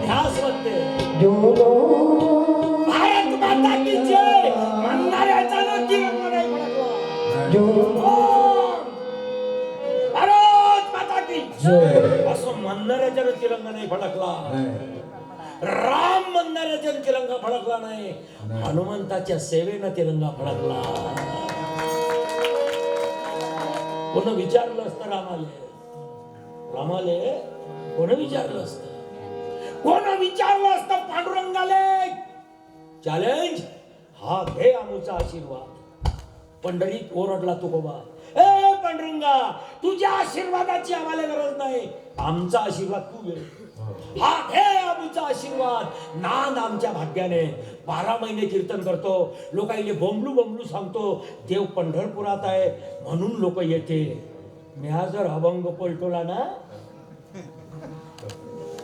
ध्यास म्हणते भारत माता की जय म्हणणाऱ्याचा तिरंगा नाही फडकला. भारत माता की जय असं म्हणणाऱ्याचा तिरंगा नाही फडकला. राम म्हणणाऱ्याचा तिरंगा फडकला नाही. हनुमंताच्या सेवेनं तिरंगा फडकला. कोण विचारलं असतं रामाले कोण विचारलं असतं? कोण विचारलं असतं पांडुरंगाले? चॅलेंज हा घे आमचा आशीर्वाद. पंढरीत ओरडला तुकोबा, ए पांडुरंगा तुझ्या आशीर्वादाची आम्हाला गरज नाही, आमचा आशीर्वाद तू घे. हा घे आमचा आशीर्वाद. नाद आमच्या भाग्याने 12 महिने कीर्तन करतो, लोकांना बोंबलू बोंबलू सांगतो देव पंढरपुरात आहे म्हणून लोक येते. मी हा जर अभंग पलटवला ना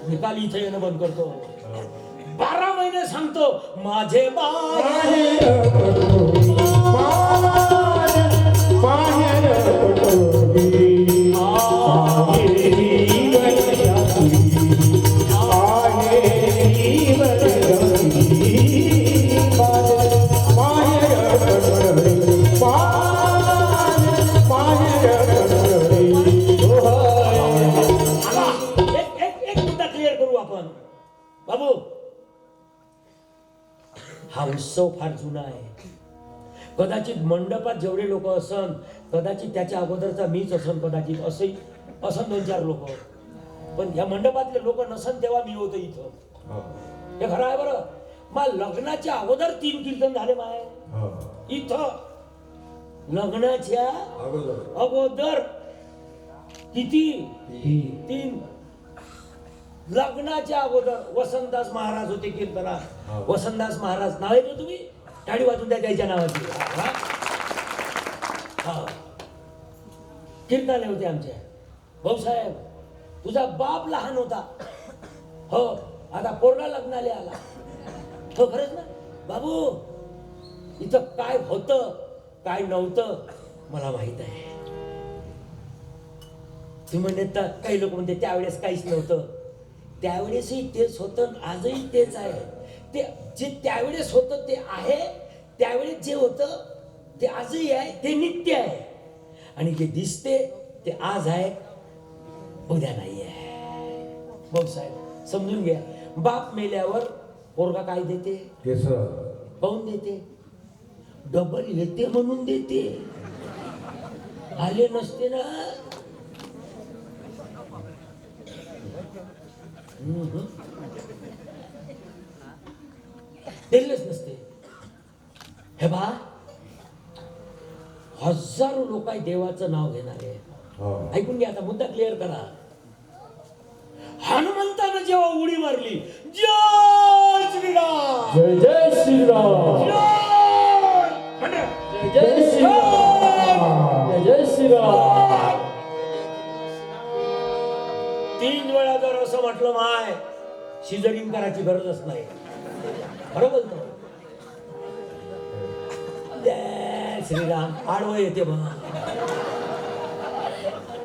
निकाल इथे येणं बंद करतो. 12 महिने सांगतो माझे बाबू हा उत्सव फार जुना आहे. कदाचित मंडपात जेवढे लोक असन कदाचित त्याच्या अगोदरचा मीच असन, कदाचित असं 2-4 लोक, पण या मंडपातले लोक नसन तेव्हा मी होतो इथं. हे खरं आहे बरं. मग लग्नाच्या अगोदर 3 कीर्तन झाले माय इथं. लग्नाच्या अगोदर किती? 3. लग्नाच्या अगोदर वसंतदास महाराज होते कीर्तनात. वसंतदास महाराज नाव येतो तुम्ही टाळी वाजून द्या त्याच्या नावाची. कीर्तनाले होते आमच्या. भाऊसाहेब तुझा बाप लहान होता हो, आता पोरगा लग्नाले आला हो. खरंच ना बाबू, इथं काय होतं काय नव्हतं मला माहित आहे. तुम्ही म्हणता काही लोक म्हणते त्यावेळेस काहीच नव्हतं. त्यावेळेसही तेच होतं, आजही तेच आहे. ते जे त्यावेळेस होतं ते आहे, त्यावेळेस जे होतं ते आजही आहे, ते नित्य आहे. आणि जे दिसते ते आज आहे उद्या नाही आहे. भाऊसाहेब समजून घ्या. बाप मेल्यावर पोरगा काय देते? पाहून देते. डबल येते म्हणून देते. आले नसते ना दिलेच नसते. हे बा हजारो लोक देवाचं नाव घेणारे. ऐकून घ्या आता, मुद्दा क्लिअर करा. हनुमंतानं जेव्हा उडी मारली, जय श्रीराम, जय जय श्रीराम, जय जय श्रीराम, जय जय श्रीराम. 3 वेळा जर असं म्हटलं माय सिझरिंग करायची गरजच नाही. खरं बोलतो. जय श्रीराम आडवं येते बघा.